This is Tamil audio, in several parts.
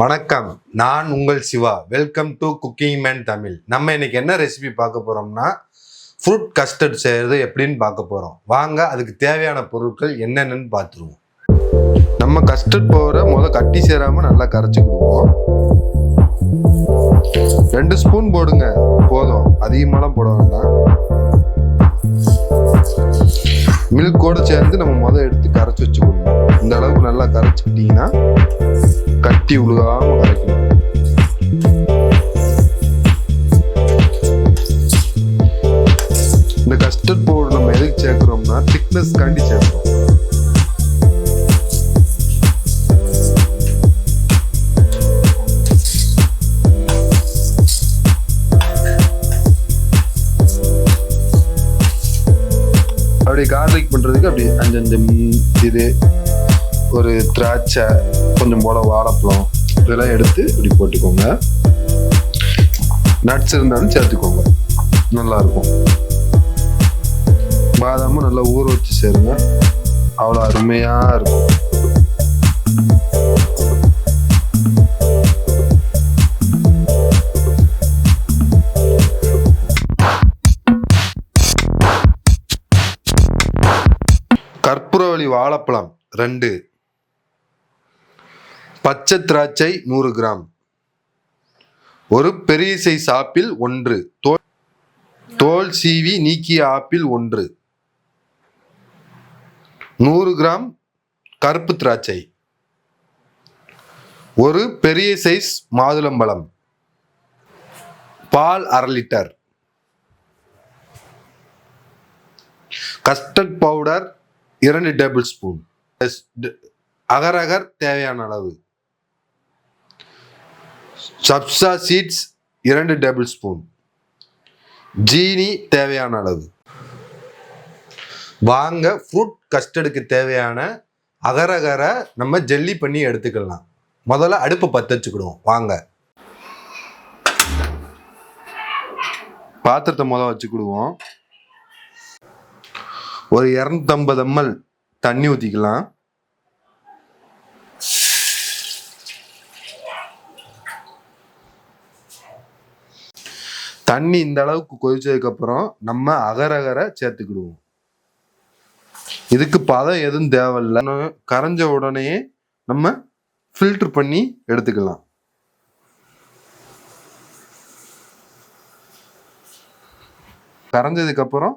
வணக்கம், நான் உங்கள் Siva. Welcome to cooking man Tamil. நம்ம இன்னைக்கு என்ன ரெசிபி பார்க்க போறோம்னா ஃப்ரூட் கஸ்டர்ட் செய்யறது எப்படின்னு பார்க்க போறோம். வாங்க, அதுக்கு தேவையான பொருட்கள் என்னென்னு பார்த்துருவோம். நம்ம கஸ்டர்ட் பவுடரை கட்டி சேராம நல்லா கரைச்சிக்கிடுவோம். 2 ஸ்பூன் போடுங்க போதும், அதிகமாலாம் போட வேண்டாம். மில்கோட சேர்ந்து நம்ம எடுத்து கரைச்சி வச்சுக்கணும். இந்த அளவுக்கு நல்லா கரைச்சிக்கிட்டீங்கன்னா கட்டி உழுகாம கரைக்கணும். இந்த கஸ்டர்ட் பவுடர் நம்ம எதுக்கு சேர்க்கிறோம்னா திக்னஸ் காண்டி சேர்க்கிறோம். அப்படி கார்லிக் பண்றதுக்கு அப்படி 5 இது ஒரு திராட்சை, கொஞ்சம் போல வாழைப்பழம், இதெல்லாம் எடுத்து இப்படி போட்டுக்கோங்க. நட்ஸ் இருந்தாலும் சேர்த்துக்கோங்க, நல்லா இருக்கும். பாதாமும் நல்லா ஊற வச்சு சேருங்க, அவ்வளோ அருமையா இருக்கும். கற்பூரவள்ளி வாழைப்பழம் 2, பச்சை திராட்சை 100 கிராம், ஒரு பெரிய சைஸ் ஆப்பிள் 1, தோல் சீவி நீக்கிய ஆப்பிள் 1, 100 கிராம் கருப்பு திராட்சை, ஒரு பெரிய சைஸ் மாதுளம்பழம், பால் 1/2 litre, custard powder 2 table spoon, agar தேவையான அளவு, சப்சா சீட்ஸ் 2 டேபிள் ஸ்பூன், ஜீனி தேவையான அளவு. வாங்க, ஃப்ரூட் கஸ்டர்டுக்கு தேவையான அகரகரை நம்ம ஜெல்லி பண்ணி எடுத்துக்கலாம். முதல்ல அடுப்பை பற்ற வச்சுக்கிடுவோம். வாங்க, பாத்திரத்தை வச்சுக்கிடுவோம். ஒரு 250 ml தண்ணி ஊற்றிக்கலாம். தண்ணி இந்த அளவுக்கு கொதிச்சதுக்கு அப்புறம் நம்ம அகரகரை சேர்த்துக்கிடுவோம். இதுக்கு பதம் எதுவும் தேவையில்லை. கரைஞ்ச உடனே நம்ம ஃபில்டர் பண்ணி எடுத்துக்கலாம். கரைஞ்சதுக்கு அப்புறம்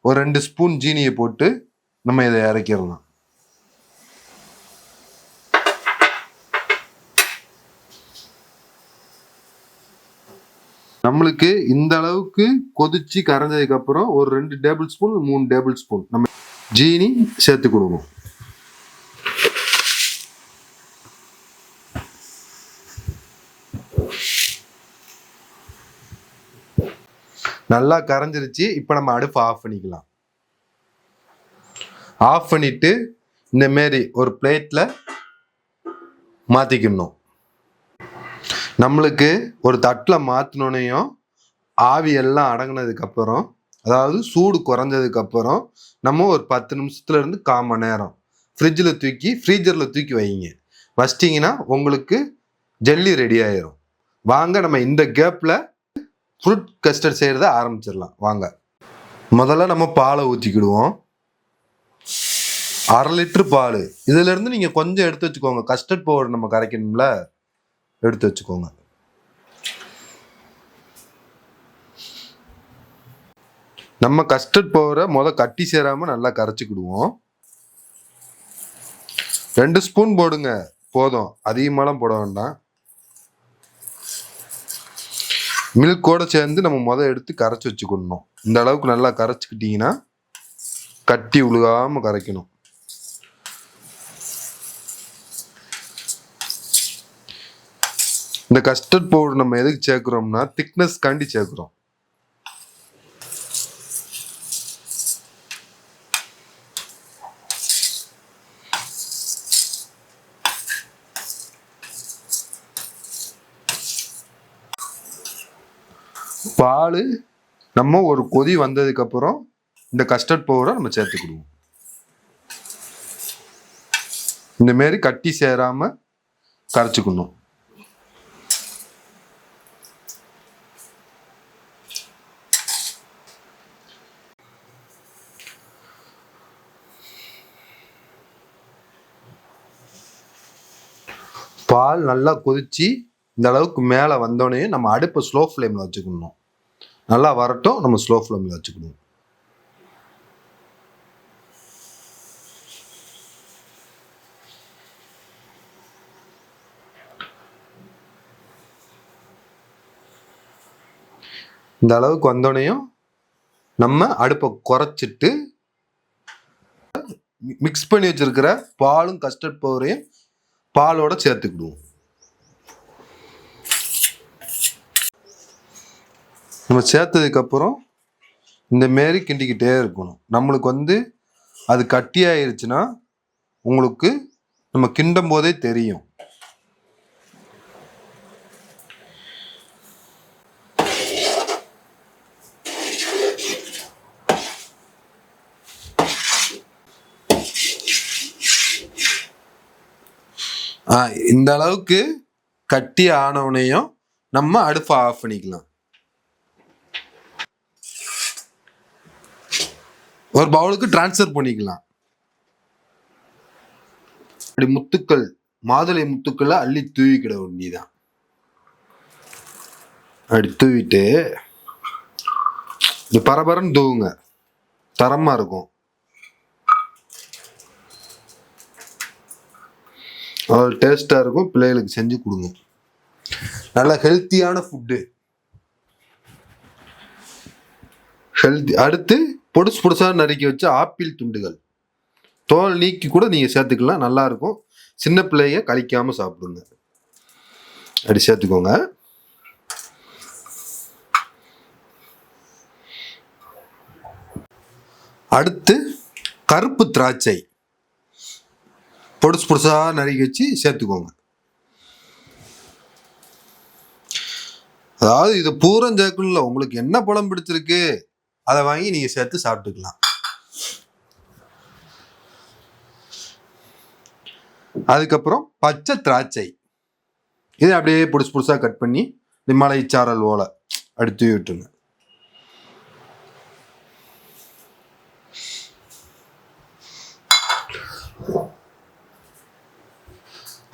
ஒரு 2 ஸ்பூன் ஜீனியை போட்டு நம்ம இதை இறக்கிடலாம். நம்மளுக்கு இந்த அளவுக்கு கொதிச்சு கரைஞ்சதுக்கு அப்புறம் ஒரு 2 டேபிள் ஸ்பூன் 3 டேபிள் ஸ்பூன் நம்ம ஜீனி சேர்த்து கொடுக்கணும். நல்லா கரைஞ்சிருச்சு. இப்ப நம்ம அடுப்பு ஆஃப் பண்ணிக்கலாம். ஆஃப் பண்ணிட்டு இந்த மாரி ஒரு பிளேட்ல மாத்திக்கணும். நம்மளுக்கு ஒரு தட்டில் மாற்றினோனையும் ஆவி எல்லாம் அடங்கினதுக்கு அப்புறம், அதாவது சூடு குறைஞ்சதுக்கு அப்புறம் நம்ம ஒரு 10 நிமிஷத்துல இருந்து 1/4 மணி நேரம் ஃப்ரீஜரில் தூக்கி வைங்க. வச்சிட்டிங்கன்னா உங்களுக்கு ஜெல்லி ரெடி ஆயிரும். வாங்க, நம்ம இந்த கேப்பில் ஃப்ரூட் கஸ்டர்ட் செய்கிறத ஆரம்பிச்சிடலாம். வாங்க, முதல்ல நம்ம பாலை ஊற்றிக்கிடுவோம். 1/2 லிட்டர் பால். இதுலேருந்து நீங்கள் கொஞ்சம் எடுத்து வச்சுக்கோங்க. கஸ்டர்ட் பவுடர் நம்ம கரைக்கணும்ல, எடுத்து வச்சுக்கோங்க. நம்ம கஸ்டர்ட் பவுடரை கட்டி சேராம நல்லா கரைச்சிக்கிடுவோம். 2 ஸ்பூன் போடுங்க போதும், அதிகமாலாம் போட வேண்டாம். மில்கோட சேர்ந்து நம்ம எடுத்து கரைச்சி வச்சுக்கணும். இந்த அளவுக்கு நல்லா கரைச்சிக்கிட்டீங்கன்னா கட்டி உழுகாம கரைக்கணும். இந்த கஸ்டர்ட் பவுடர் நம்ம எதுக்கு சேர்க்கிறோம்னா திக்னஸ் காண்டி சேர்க்கிறோம். பால் நம்ம ஒரு கொதி வந்ததுக்கு அப்புறம் இந்த கஸ்டர்ட் பவுடரை நம்ம சேர்த்துக்கிடுவோம். இந்த மாரி கட்டி சேராம கரைச்சிக்கணும். பால் நல்லா கொதிச்சு இந்த அளவுக்கு மேலே வந்தோடனே நம்ம அடுப்பை ஸ்லோ ஃப்ளேமில் வச்சுக்கணும். நல்லா வரட்டும், நம்ம ஸ்லோ ஃப்ளேமில் வச்சுக்கணும். இந்த அளவுக்கு வந்தோடனையும் நம்ம அடுப்பை குறைச்சிட்டு மிக்ஸ் பண்ணி வச்சிருக்கிற பாலும் கஸ்டர்ட் பவுடரையும் பாலோட சேர்த்துக்கிடுவோம். நம்ம சேர்த்ததுக்கு அப்புறம் இந்த மாரி கிண்டிக்கிட்டே இருக்கணும். நம்மளுக்கு அது கட்டி ஆயிருச்சுன்னா உங்களுக்கு நம்ம கிண்டும் போதே தெரியும். இந்த அளவுக்கு கட்டி ஆனவனையும் நம்ம அடுப்பை ஆஃப் பண்ணிக்கலாம். ஒரு பவுலுக்கு டிரான்ஸ்ஃபர் பண்ணிக்கலாம். அப்படி முத்துக்கள், மாதுளை முத்துக்களை அள்ளி தூவிக்கிட வேண்டியதான். அப்படி தூவிட்டு இது பரபரன்னு தூவுங்க, தரமா இருக்கும். அவ்வளோ டேஸ்டா இருக்கும். பிள்ளைகளுக்கு செஞ்சு கொடுங்க. நல்ல ஹெல்த்தியான ஃபுட்டு. அடுத்து பொடுசா நறுக்கி வச்ச ஆப்பிள் துண்டுகள், தோல் நீக்கி கூட நீங்க சேர்த்துக்கலாம், நல்லா இருக்கும். சின்ன பிள்ளைய கழிக்காம சாப்பிடுங்க. அப்படி சேர்த்துக்கோங்க. அடுத்து கருப்பு திராட்சை பொடுசா நறுக்கி வச்சு சேர்த்துக்கோங்க. அதாவது இது பூரம் சேர்க்கணும்ல, உங்களுக்கு என்ன பழம் பிடிச்சிருக்கு அதை வாங்கி நீங்க சேர்த்து சாப்பிட்டுக்கலாம். அதுக்கப்புறம் பச்சை திராட்சை, இதை அப்படியே பொடுசா கட் பண்ணி மலை சாரல் ஓலை அடுத்து விட்டுருங்க.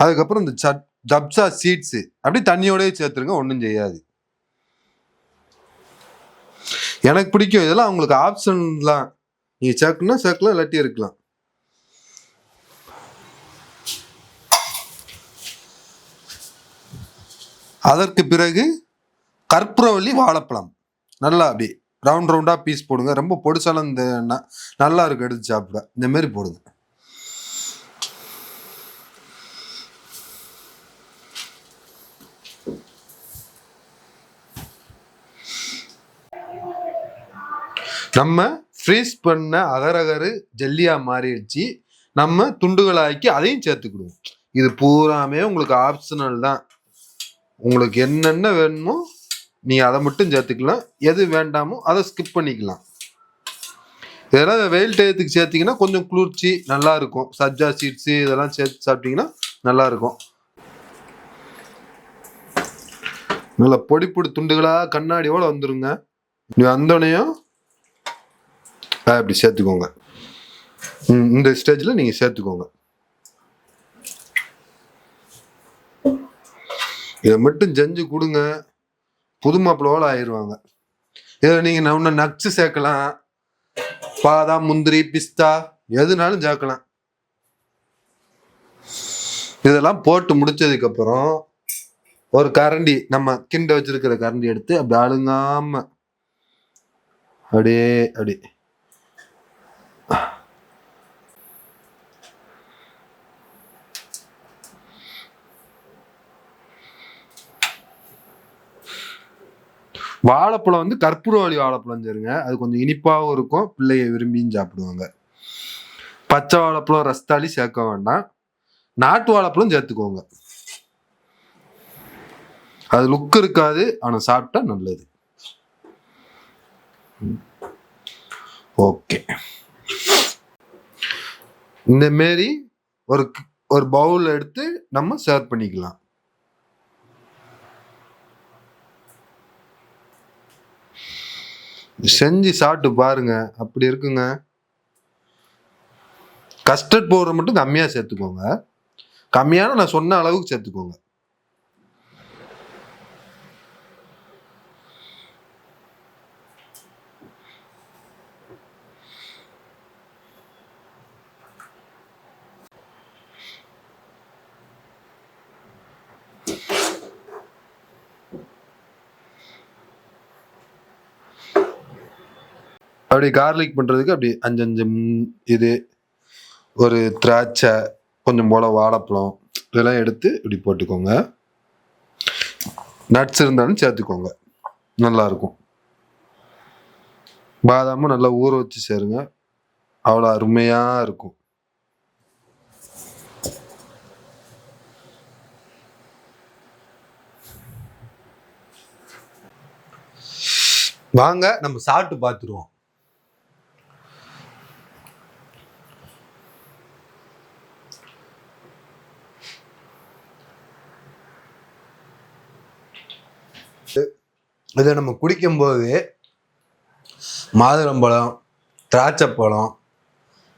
அதுக்கப்புறம் இந்த ஜப்சா சீட்ஸ் அப்படி தண்ணியோடய சேர்த்துருங்க, ஒன்றும் செய்யாது. எனக்கு பிடிக்கும். இதெல்லாம் உங்களுக்கு ஆப்ஷன் தான், நீங்க சேர்க்கணும்னா சேர்க்கலாம், இல்லாட்டி இருக்கலாம். அதற்கு பிறகு கற்பூரவள்ளி வாழைப்பழம் நல்லா அப்படி ரவுண்டா பீஸ் போடுங்க. ரொம்ப பொடிசாலும் இந்த நல்லா இருக்கு எடுத்து சாப்பிட, இந்த மாதிரி போடுங்க. நம்ம ஃப்ரீஸ் பண்ண அகரகரு ஜெல்லியா மாறிடுச்சு. நம்ம துண்டுகளாக்கி அதையும் சேர்த்துக்கிடுவோம். இது பூராமே உங்களுக்கு ஆப்ஷனல் தான். உங்களுக்கு என்னென்ன வேணுமோ நீங்க அதை மட்டும் சேர்த்துக்கலாம், எது வேண்டாமோ அதை ஸ்கிப் பண்ணிக்கலாம். இதெல்லாம் வெயில் டயத்துக்கு சேர்த்தீங்கன்னா கொஞ்சம் குளிர்ச்சி நல்லா இருக்கும். சப்ஜா சீட்ஸ் இதெல்லாம் சேர்த்து சாப்பிட்டீங்கன்னா நல்லா இருக்கும். நல்லா பொடி துண்டுகளா கண்ணாடியோட வந்துருங்க. நீ வந்தோடனையும் அப்படி சேர்த்துக்கோங்க. இந்த ஸ்டேஜ்ல நீங்க சேர்த்துக்கோங்க. இதை மட்டும் செஞ்சு கொடுங்க, புது மாப்பிளோட ஆயிடுவாங்க. இதில் நீங்க இன்னும் நட்ஸ் சேர்க்கலாம், பாதாம் முந்திரி பிஸ்தா எதுனாலும் சேர்க்கலாம். இதெல்லாம் போட்டு முடிச்சதுக்கு அப்புறம் ஒரு கரண்டி, நம்ம கிண்ட வச்சிருக்கிற கரண்டி எடுத்து அப்படி அழுங்காம அப்படியே அப்படி வாழைப்பழம் கற்பூரவள்ளி வாழைப்பழம் சேருங்க, அது கொஞ்சம் இனிப்பாகவும் இருக்கும், பிள்ளைய விரும்பியும் சாப்பிடுவாங்க. பச்சை வாழைப்பழம் ரஸ்தாளி சேர்க்க வேண்டாம், நாட்டு வாழைப்பழம் சேர்த்துக்கோங்க. அது லுக் இருக்காது, ஆனா சாப்பிட்டா நல்லது. ஓகே, இந்த மாரி ஒரு பவுல் எடுத்து நம்ம சர்வ் பண்ணிக்கலாம். செஞ்சு சாப்பிட்டு பாருங்க, அப்படி இருக்குங்க. கஸ்டர்ட் பவுடர் மட்டும் கம்மியா சேர்த்துக்கோங்க. கம்மியான நான் சொன்ன அளவுக்கு சேர்த்துக்கோங்க. அப்படி கார்லிக் பண்றதுக்கு அப்படி 5 இது ஒரு திராட்சை, கொஞ்சம் போல வாழைப்பழம் இதெல்லாம் எடுத்து இப்படி போட்டுக்கோங்க. நட்ஸ் இருந்தாலும் சேர்த்துக்கோங்க, நல்லா இருக்கும். பாதாமும் நல்லா ஊற வச்சு சேருங்க, அவ்வளோ அருமையா இருக்கும். வாங்க நம்ம சாப்பிட்டு பார்த்துருவோம். இதை நம்ம குடிக்கும்போது மாதுளம்பழம், திராட்சைப்பழம்,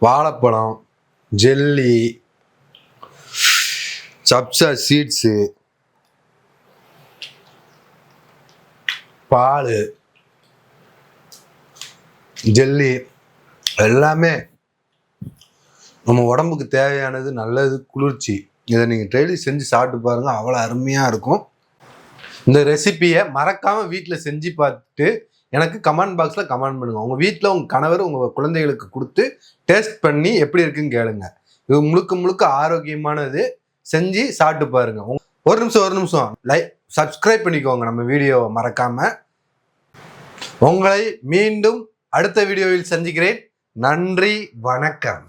வாழைப்பழம், ஜெல்லி, சப்சா சீட்ஸு, பால், ஜெல்லி எல்லாமே நம்ம உடம்புக்கு தேவையானது, நல்லது, குளிர்ச்சி. இதை நீங்கள் டெய்லி செஞ்சு சாப்பிட்டு பாருங்கள், அவ்வளோ அருமையாக இருக்கும். இந்த ரெசிபியை மறக்காமல் வீட்டில் செஞ்சு பார்த்துட்டு எனக்கு கமெண்ட் பாக்ஸில் கமெண்ட் பண்ணுங்கள். உங்கள் வீட்டில் உங்கள் கணவர் உங்கள் குழந்தைகளுக்கு கொடுத்து டேஸ்ட் பண்ணி எப்படி இருக்குன்னு கேளுங்க. இது முழுக்க முழுக்க ஆரோக்கியமானது. செஞ்சு சாப்பிட்டு பாருங்கள். ஒரு நிமிஷம் சப்ஸ்கிரைப் பண்ணிக்கோங்க நம்ம வீடியோவை மறக்காமல். உங்களை மீண்டும் அடுத்த வீடியோவில் சந்திக்கிறேன். நன்றி, வணக்கம்.